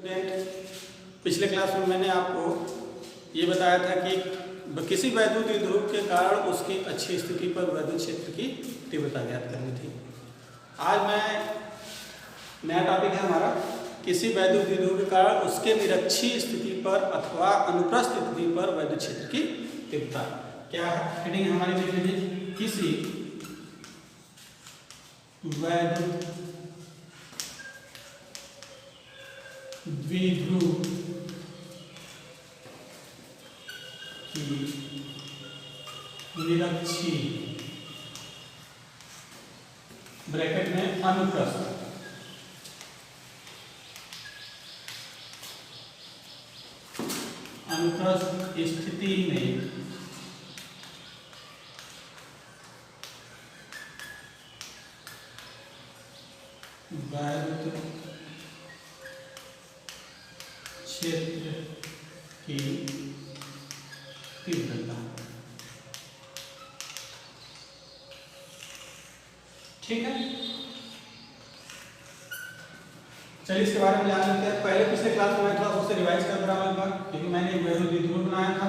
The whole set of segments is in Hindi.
पिछले क्लास में मैंने आपको ये बताया था कि किसी वैद्युत द्विध्रुव के कारण उसकी अच्छी स्थिति पर वैद्युत क्षेत्र की तीव्रता ज्ञात करनी थी। आज नया टॉपिक है हमारा, किसी वैद्युत द्विध्रुव के कारण उसके निरक्षीय स्थिति पर अथवा अनुप्रस्थ स्थिति पर वैद्युत क्षेत्र की तीव्रता। क्या है हेडिंग हमारी, लिख लीजिए, किसी वैद्युत द्विध्रुव की निरक्षीय ब्रैकेट में अनुप्रस्थ स्थिति में वैद्युत क्षेत्र की तीव्रता। ठीक है, चलिए इसके बारे में जान लेते हैं। पहले पिछले क्लास में मैं थोड़ा उससे रिवाइज कर रहा हूँ, क्योंकि मैंने एक वैद्युत द्विध्रुव बनाया था।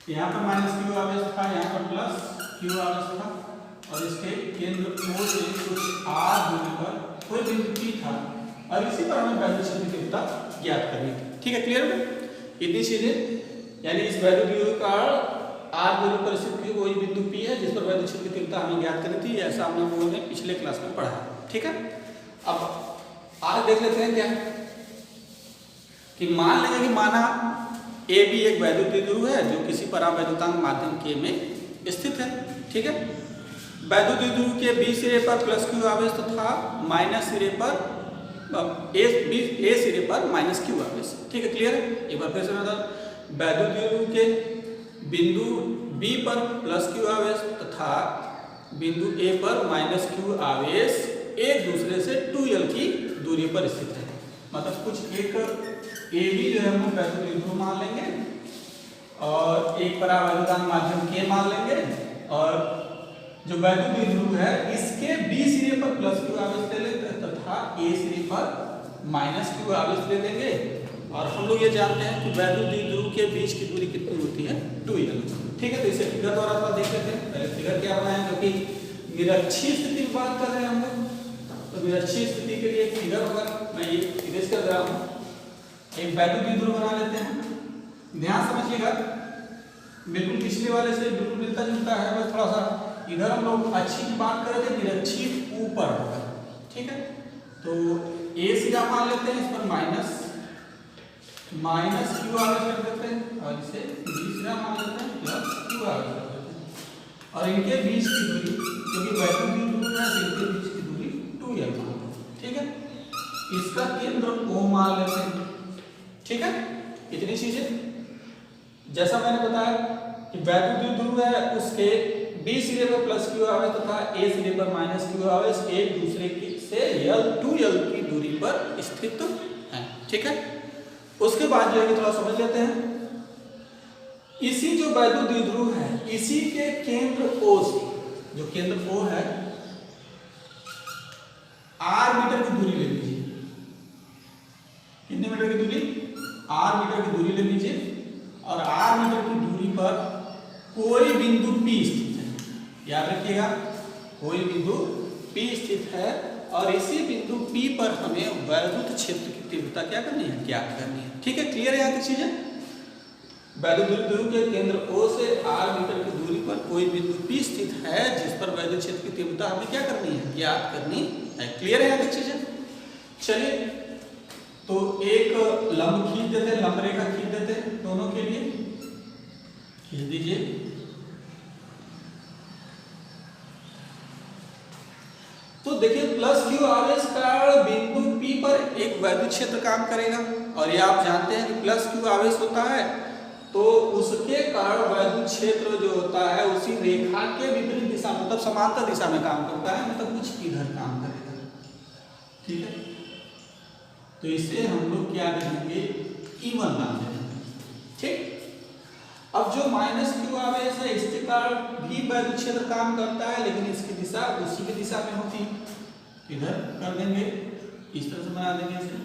यहाँ पर माइनस क्यू आवेश था, यहाँ पर प्लस क्यू आवेश था, और इसके केंद्र O से कुछ r दूरी पर कोई बिंदु P था, और इसी पर हमें वैद्युत क्षेत्र की तीव्रता ज्ञात करनी थी। ठीक है, क्लियर है? इतनी चीजें, यानी इस वैद्युत द्विध्रुव का r दूरी पर स्थित कोई बिंदु P है जिस पर वैद्युत क्षेत्र की तीव्रता हमें ज्ञात करनी थी। ऐसा हम लोगों ने पिछले क्लास में पढ़ा है। ठीक है, अब आज देख लेते हैं क्या कि मान लेंगे कि माना ए बी एक वैद्युत द्विध्रुव है जो किसी परावैद्युतांक माध्यम के में स्थित है। ठीक है, वैद्युत द्विध्रुव के बी सिरे पर प्लस क्यू आवेश तथा माइनस सिरे पर ए सिरे पर माइनस क्यू आवेश। ठीक है, क्लियर है? एक बार फिर से मतलब वैद्युत द्विध्रुव के बिंदु बी पर प्लस क्यू आवेश तथा बिंदु ए पर माइनस क्यू आवेश एक दूसरे से 2l की दूरी पर स्थित है। मतलब कुछ एक ए बी जो है हम वैद्युत द्विध्रुव मान लेंगे और एक परावैद्युतांक माध्यम के मान लेंगे, और जो वैद्युत द्विध्रुव है इसके बी सिरे पर प्लस क्यू आवेश ले लेंगे तथा ए सिरे पर माइनस क्यू आवेश ले लेंगे। और हम लोग ये जानते हैं कि वैद्युत द्विध्रुव के बीच की दूरी कितनी होती है, 2l। ठीक है, तो इसे फिगर द्वारा थोड़ा देख लेते हैं। पहले फिगर क्या बनाए, जो कि निरक्षीय स्थिति की बात कर रहे हैं हम लोग, तो निरक्षीय स्थिति के लिए एक फिगर होगा, मैं ये इरेज कर रहा हूँ। एक वैद्युत द्विध्रुव बना लेते हैं। ध्यान समझिएगा, बिल्कुल पिछले वाले से बिल्कुल मिलता जुलता है, बस थोड़ा सा इधर हम लोग अच्छी की बात कर रहे थे, निरक्षीय ऊपर होगा। ठीक है, तो ए सिरा मान लेते हैं, इस पर माइनस क्यू आवेश रख देते हैं, और इसे बी सिरा मान लेते हैं, प्लस क्यू आवेश रख देते हैं, और इनके बीच की दूरी, क्योंकि वैद्युत द्विध्रुव है इनके बीच की दूरी 2l मान लेते हैं। ठीक है, इसका केंद्र O मान लेते हैं। ठीक है, इतनी चीजें। जैसा मैंने बताया कि वैद्युत द्विध्रुव है, उसके बी सिरे पर प्लस क्यू आवेश तथा ए सिरे पर माइनस क्यू आवेश एक दूसरे से 2l की दूरी पर स्थित है। ठीक है, उसके बाद जो है थोड़ा समझ लेते हैं। इसी जो वैद्युत द्विध्रुव है, इसी के केंद्र O से, जो केंद्र O है, r मीटर की दूरी ले लीजिए। कितने मीटर की दूरी? r मीटर की दूरी ले लीजिए, और r मीटर की दूरी पर कोई बिंदु P स्थित है। याद रखिएगा, कोई बिंदु P स्थित है, और इसी बिंदु P पर हमें वैद्युत क्षेत्र की तीव्रता क्या करनी है, ज्ञात करनी है। ठीक है, क्लियर है यहाँ की चीजें? वैद्युत द्विध्रुव के केंद्र O से r मीटर की दूरी पर कोई बिंदु P स्थित है जिस पर वैद्युत क्षेत्र की तीव्रता हमें क्या करनी है, ज्ञात करनी है। क्लियर है यहाँ की चीजें? चलिए, तो एक लंब खींच देते हैं, लंब रेखा खींच देते हैं दोनों के लिए। खींच दीजिए। तो देखिए, प्लस क्यू आवेश का बिंदु P पर एक वैद्युत क्षेत्र काम करेगा, और ये आप जानते हैं कि प्लस क्यू आवेश होता है तो उसके कारण वैद्युत क्षेत्र जो होता है उसी रेखा के विपरीत दिशा, मतलब समांतर दिशा में काम करता है, मतलब कुछ इधर काम करेगा। ठीक है, तो इसे हम लोग क्या करेंगे, E1 मान लेंगे। ठीक, अब जो माइनस क्यू आवेश है इसके कारण भी वैद्युत क्षेत्र काम करता है, लेकिन इसकी दिशा उसी की दिशा में होती है। इधर कर देंगे, इस तरह से बना देंगे इसे।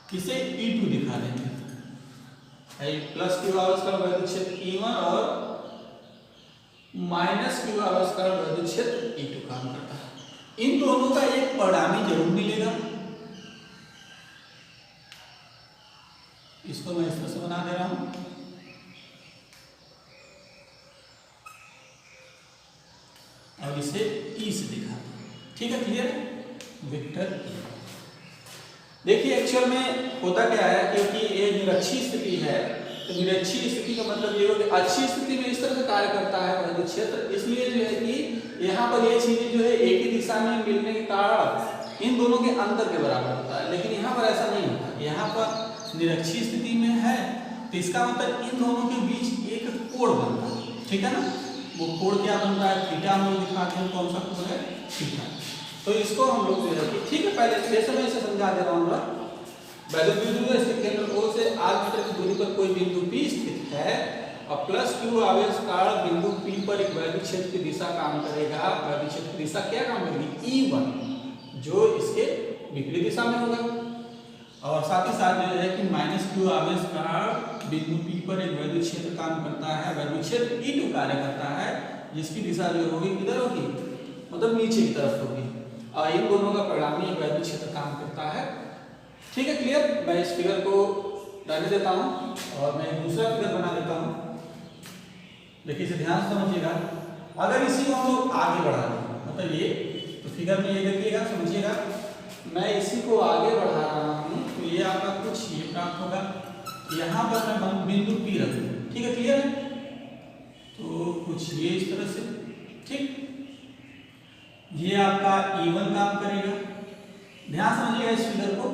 इसे E2 दिखा देंगे, प्लस क्यू आवेश का वैद्युत क्षेत्र E1 और माइनस क्यू आवेश का वैद्युत क्षेत्र E2 काम करता है। इन दोनों का एक परिणामी जरूर मिलेगा। इसको मैं इस तरह से बना दे रहा हूं, और इसे E से दिखा दो। ठीक है, क्लियर है? Vector E। देखिए एक्चुअल में होता क्या है, क्योंकि ये निरक्षीय स्थिति है, तो निरक्षीय स्थिति का मतलब ये हो कि अच्छी स्थिति में इस तरह से कार्य करता है वैद्युत क्षेत्र, इसलिए जो है कि यहाँ पर ये चीजें जो है एक ही दिशा में मिलने के कारण इन दोनों के अंतर के बराबर होता है। लेकिन यहाँ पर ऐसा नहीं होता, यहाँ पर निरक्षीय स्थिति में है तो इसका मतलब इन दोनों के बीच एक कोण बनता है। ठीक है ना? वो कोण क्या बनता है? थीटा। हम लोग दिखाते हैं कौन सा कोण है, थीटा। तो इसको हम लोग जो है कि ठीक है, पहले जैसे मैं इसे समझा दे रहा हूँ। वैद्युत विद्युत इसके केंद्र O से r मीटर की दूरी पर कोई बिंदु P स्थित है और प्लस q आवेश का बिंदु P पर एक वैद्युत क्षेत्र की दिशा काम करेगा। वैद्युत क्षेत्र की दिशा क्या काम करेगी? E1, जो इसके विपरीत दिशा में होगा। और साथ ही साथ जो है कि माइनस q आवेश का बिंदु P पर एक वैद्युत क्षेत्र काम करता है। वैद्युत क्षेत्र E2 कार्य करता है, जिसकी दिशा जो होगी किधर होगी? मतलब नीचे की तरफ होगी। और इन दोनों का परिणामी वैद्युत क्षेत्र काम करता है। ठीक है, क्लियर? मैं इस फिगर को डालने देता हूँ और मैं दूसरा फिगर बना देता हूँ। देखिए इसे ध्यान से समझिएगा। अगर इसी को हम लोग आगे बढ़ा दें, मतलब ये तो फिगर में ये देखिएगा, समझिएगा। मैं इसी को आगे बढ़ा रहा हूँ तो ये आपका कुछ ये प्राप्त होगा। यहाँ पर मैं बिंदु P रख दूँ। ठीक है, क्लियर है? तो कुछ ये इस तरह से। ठीक, ये आपका E1 काम करेगा। ध्यान समझिएगा इस फिगर को।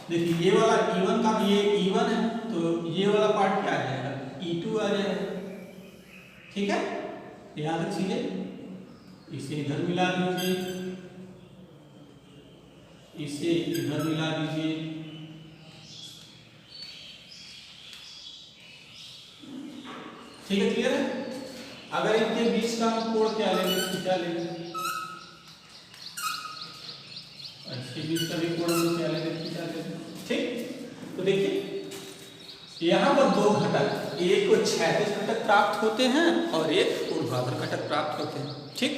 देखिए ये वाला E1 का, ये E1 है तो ये वाला पार्ट क्या आ जाएगा? E2 आ जाएगा। ठीक है, याद रखिए। इसे इधर मिला दीजिए, इसे इधर मिला दीजिए। ठीक है, क्लियर है? अगर इनके बीच का हम कोण क्या लेंगे? थीटा लेंगे। इसके बीच का भी कोण हम क्या लेंगे? थीटा लेंगे। ठीक, तो देखिए यहाँ पर दो घटक, एक को क्षैतिज घटक प्राप्त होते हैं और एक ऊर्ध्वाधर घटक प्राप्त होते हैं। ठीक,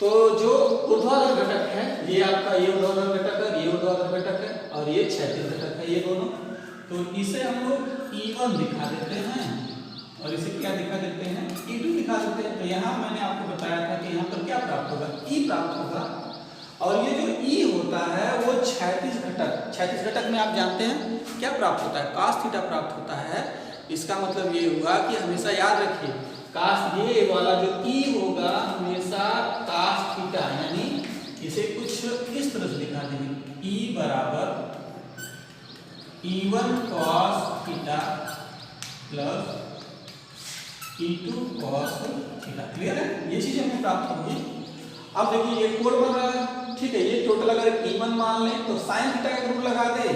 तो जो ऊर्ध्वाधर घटक है ये आपका ये ऊर्ध्वाधर घटक है, ये ऊर्ध्वाधर घटक है और ये क्षैतिज घटक है, ये दोनों। तो इसे हम लोग E1 दिखा देते हैं और इसे क्या दिखा देते हैं? E2 दिखा देते हैं। तो यहाँ मैंने आपको बताया था कि यहाँ पर क्या प्राप्त होगा? E प्राप्त होगा। और ये जो E होता है वो क्षैतिज घटक में आप जानते हैं क्या प्राप्त होता है? cos थीटा प्राप्त होता है। इसका मतलब ये हुआ कि हमेशा याद रखिए, cos ये वाला जो E होगा हमेशा cos थीटा, यानी इसे कुछ इस तरह से दिखा देंगे। E बराबर E1 cos theta plus E2 cos theta. Clear है? ये चीज हमें प्राप्त होगी। अब देखिए ये कोण बन रहा है। ठीक है, ये टोटल अगर E1 मान लें तो साइन थीटा का ग्रुप लगा दे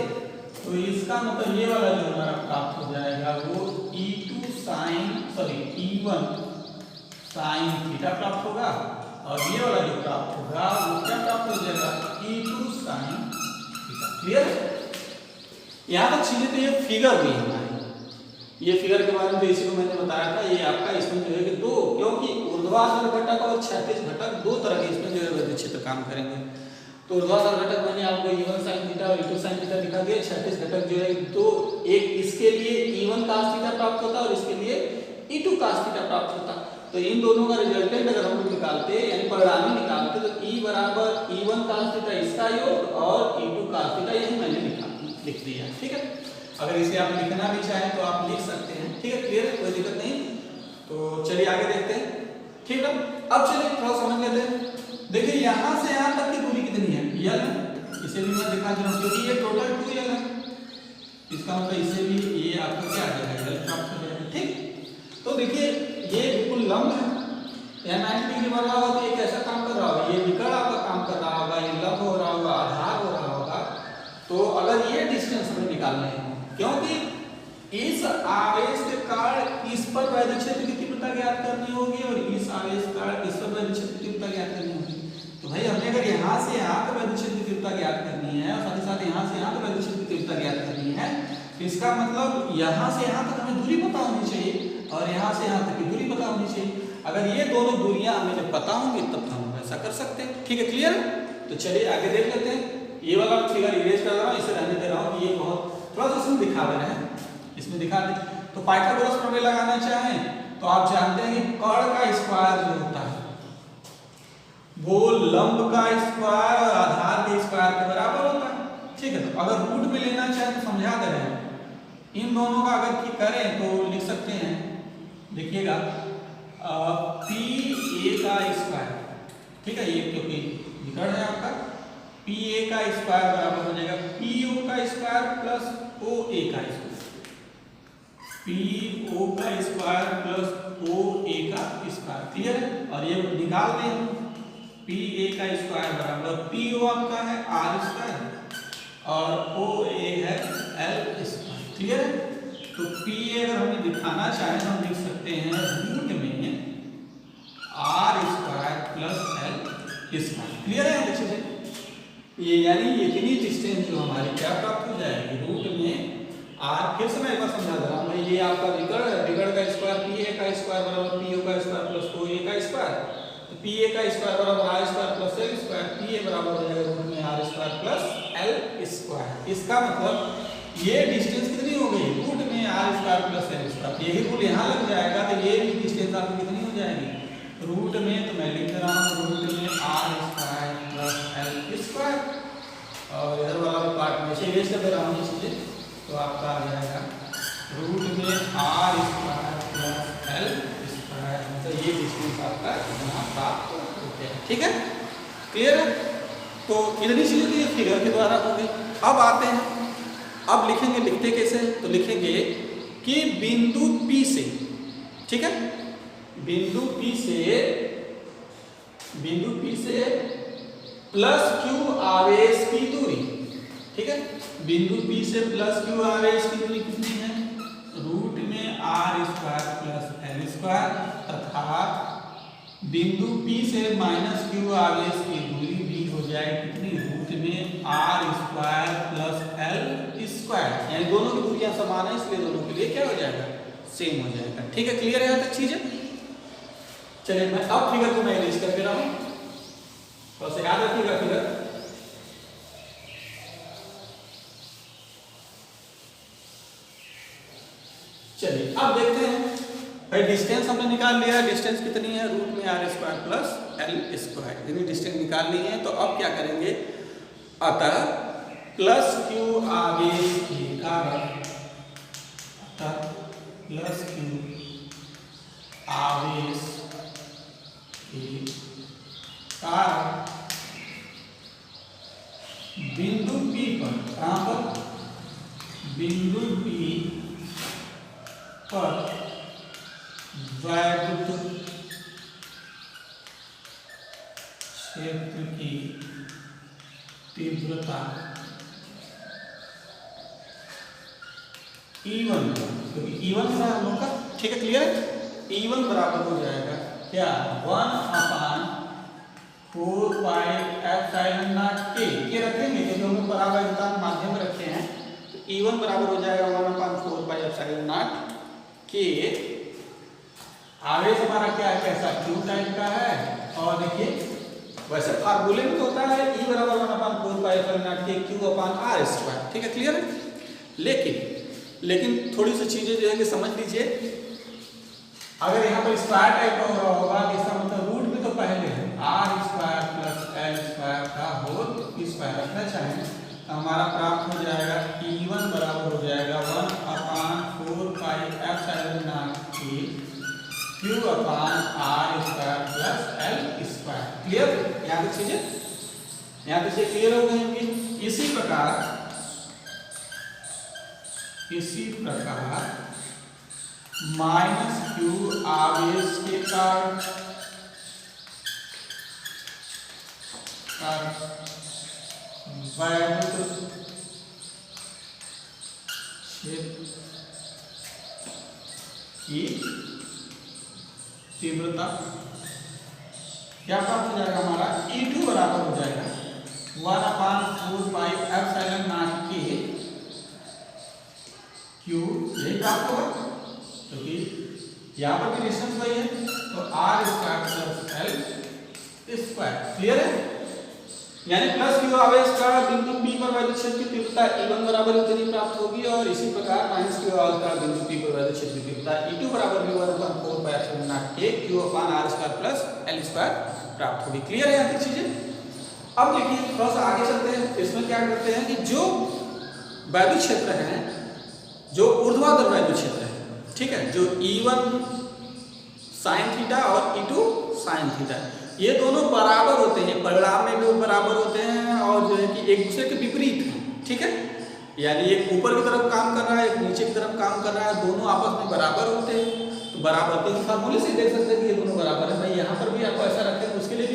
तो इसका मतलब ये वाला जो हमारा प्राप्त हो जाएगा वो E1 साइन थीटा प्राप्त होगा। और ये वाला जो प्राप्त होगा वो क्या प्राप्त हो जाएगा? E2 sine theta. क्लियर? यहाँ तक चीजें तो ये फिगर भी हमारी, ये फिगर के बारे में तो इसी को मैंने बताया था। ये आपका इसमें जो है कि दो, क्योंकि ऊर्ध्वाधर घटक और क्षैतिज घटक दो तरह के इसमें जो है वैद्युत क्षेत्र काम करेंगे। तो ऊर्ध्वाधर घटक मैंने आपको E1 sin थीटा और E2 sin थीटा दिखा दिया। क्षैतिज घटक जो है तो एक इसके लिए E1 cos थीटा प्राप्त होता है और इसके लिए E2 cos थीटा प्राप्त होता। तो इन दोनों का रिजल्टेंट अगर हम लोग निकालते यानी परिणामी निकालते तो E बराबर E1 cos थीटा इसका योग और E2 cos थीटा, यही मैंने लिख दिया। ठीक है, अगर इसे आप लिखना भी चाहें तो आप लिख सकते हैं। ठीक है, क्लियर है? कोई दिक्कत नहीं। तो चलिए आगे देखते हैं। ठीक है, अब चलिए थोड़ा समझ लेते हैं। देखिए यहाँ से यहाँ तक की दूरी कितनी है? L है। इसे भी मैं दिखा दूँ क्योंकि ये टोटल 2L है। इसका मतलब इसे भी ये आपको क्या आ जाएगा? L प्राप्त हो जाएगा। ठीक, तो देखिए ये बिल्कुल लंब है, यह 90 डिग्री बन रहा होगा तो ये कैसा काम कर रहा होगा? ये विकर्ण आपका काम कर रहा होगा, ये लंब हो रहा होगा, आधार हो रहा होगा। तो अगर ये डिस्टेंस हमें निकालना है, क्योंकि इस आवेश के कारण इस पर वैद्युत क्षेत्र की तीव्रता ज्ञात करनी होगी और इस आवेश के कारण इस पर वैद्युत क्षेत्र की तीव्रता ज्ञात करनी होगी। तो भाई हमने अगर यहाँ से यहाँ पे वैद्युत क्षेत्र की तीव्रता ज्ञात करनी है और साथ ही साथ यहाँ से यहाँ पे वैद्युत क्षेत्र की तो इसका मतलब यहाँ से यहाँ तक हमें दूरी पता होनी चाहिए और यहाँ से यहाँ तक की दूरी पता होनी चाहिए। अगर ये दोनों दूरियां हमें जब पता होंगी तब हम ऐसा कर सकते हैं। ठीक है, क्लियर है? तो चलिए आगे देख लेते हैं। ये वाला फिगर इरेज कर रहा हूँ, इसे रहने दे रहा हूँ कि ये बहुत थोड़ा सा इसमें दिखा दे रहे हैं, इसमें दिखा दे। तो पाइथागोरस प्रमेय लगाना चाहें तो आप जानते हैं कि कर्ण का स्क्वायर जो होता है वो लंब का स्क्वायर और आधार के स्क्वायर के बराबर होता है। ठीक है, तो अगर रूट में लेना चाहें तो समझा दे रहे हैं। इन दोनों का अगर करें तो लिख सकते हैं, देखिएगा पी ए का स्क्वायर, ठीक है, ये क्योंकि विकर्ण है आपका, पी ए का स्क्वायर बराबर हो जाएगा पी ओ का स्क्वायर प्लस ओ ए का स्क्वायर, पी ओ का स्क्वायर प्लस ओ ए का स्क्वायर। क्लियर है? और ये निकाल दें हम, पी ए का स्क्वायर बराबर पी ओ आपका है आर स्क्वायर और ओ ए है एल स्क्वायर। क्लियर है? तो पी ए अगर हमें दिखाना चाहें तो हम लिख सकते हैं रूट में R square plus L square. Clear है? देखिए ये यानी इतनी डिस्टेंस जो हमारी क्या प्राप्त हो जाएगी, रूट में आर, फिर से मैं एक बार समझा दे रहा हूँ, ये आपका विकर्ण है, विकर्ण का स्क्वायर पी ए का स्क्वायर बराबर पी ओ का स्क्वायर प्लस ओ ए का स्क्वायर, तो पी ए का स्क्वायर बराबर R square plus L square, P A बराबर हो जाएगा रूट में R square plus L square. इसका मतलब ये डिस्टेंस कितनी हो गई, रूट में R square plus L square, यही रूल यहाँ लग जाएगा तो ये भी डिस्टेंस आपकी कितनी हो जाएगी, रूट में, तो मैं लिख रहा हूँ रूट में R square plus L square, और इधर वाला भी पार्ट में से इरेज कर दे रहा हूँ चीजें, तो आपका आ जाएगा रूट में R square plus L square, तो ये डिस्टेंस आपका यहाँ प्राप्त होते हैं। ठीक है, क्लियर है? तो इतनी चीजें तो ये फिगर के द्वारा हो गई। अब आते हैं, अब लिखेंगे, लिखते कैसे, तो लिखेंगे कि बिंदु P से, ठीक है, बिंदु P से प्लस Q आवेश की दूरी, ठीक है, बिंदु P से प्लस Q आवेश की दूरी कितनी है, रूट में R square plus L square, तथा बिंदु P से माइनस Q आवेश की दूरी भी हो जाए कितनी, रूट में R square plus L square, यानी दोनों की दूरियां समान है इसलिए दोनों के लिए क्या हो जाएगा, सेम हो जाएगा। ठीक है, क्लियर है यहाँ तक चीजें? चलिए मैं अब फिगर को मैं इरेज कर दे रहा हूँ, थोड़ा सा याद रखिएगा फिगर। चलिए अब देखते हैं भाई, डिस्टेंस हमने निकाल लिया है, डिस्टेंस कितनी है, रूट में R square plus L square, यानी डिस्टेंस निकाल ली है। तो अब क्या करेंगे, अतः प्लस क्यू आवेश के कारण, अतः प्लस क्यू आवेश के कारण बिंदु P पर, कहाँ पर, बिंदु P पर वैद्युत क्षेत्र की तीव्रता E1, क्योंकि E1 है हम लोग का, ठीक है, क्लियर है, E1 बराबर हो जाएगा क्या, 1/4 पाई एप्सिलॉन नॉट के रखेंगे क्योंकि हम लोग बराबर स्थान माध्यम रखते हैं, तो E1 बराबर हो जाएगा 1/4 पाई एप्सिलॉन नॉट के। आवेश हमारा क्या है, कैसा, क्यू टाइप का है, और देखिए वैसे फार्मूले में तो होता है E बराबर 1/4 पाई एप्सिलॉन नॉट के क्यू अपान आर स्क्वायर। ठीक है, क्लियर है? लेकिन थोड़ी सी चीजें जो है कि समझ लीजिए, अगर यहाँ पर स्क्वायर टाइप का हो रहा होगा, इसका मतलब रूट में तो पहले है R square plus L square का होल स्क्वायर रखना चाहें तो हमारा प्राप्त हो जाएगा E1 बराबर हो जाएगा 1/4 पाई एप्सिलॉन नॉट के Q upon R square plus L square. Clear? यहाँ तक चीजें क्लियर हो गई होंगी। इसी प्रकार माइनस क्यू आवेश के कारण वैद्युत क्षेत्र की तीव्रता क्या प्राप्त हो जाएगा, हमारा E2 बराबर हो जाएगा 1/4 पाई एप्सिलॉन नॉट के प्राप्त होगा, क्योंकि यहाँ पर भी डिस्टेंस वही है, तो R square plus L square. Clear है? यानी प्लस क्यू आवेश का बिंदु P पर वैद्युत क्षेत्र की तीव्रता E1 बराबर उतनी प्राप्त होगी, और इसी प्रकार माइनस क्यू आवेश का बिंदु P पर वैद्युत क्षेत्र की तीव्रता E2 बराबर V1/4 pi epsilon not K Q upon R square plus L square प्राप्त होगी। क्लियर है यहाँ तक चीजें? अब देखिए थोड़ा सा आगे चलते हैं। इसमें क्या करते हैं कि जो वैद्युत क्षेत्र है, जो ऊर्ध्वाधर वैद्युत क्षेत्र है, ठीक है, जो E1 साइन थीटा और E2 साइन थीटा, ये दोनों बराबर होते हैं, परिणाम में भी बराबर होते हैं, और जो है कि एक दूसरे के विपरीत हैं। ठीक है, यानी एक ऊपर की तरफ काम कर रहा है, एक नीचे की तरफ काम कर रहा है, दोनों आपस में बराबर होते हैं। तो बराबर के फार्मूले से देख सकते हैं कि ये दोनों बराबर है। भाई यहाँ पर भी आपको ऐसा रखें, उसके लिए भी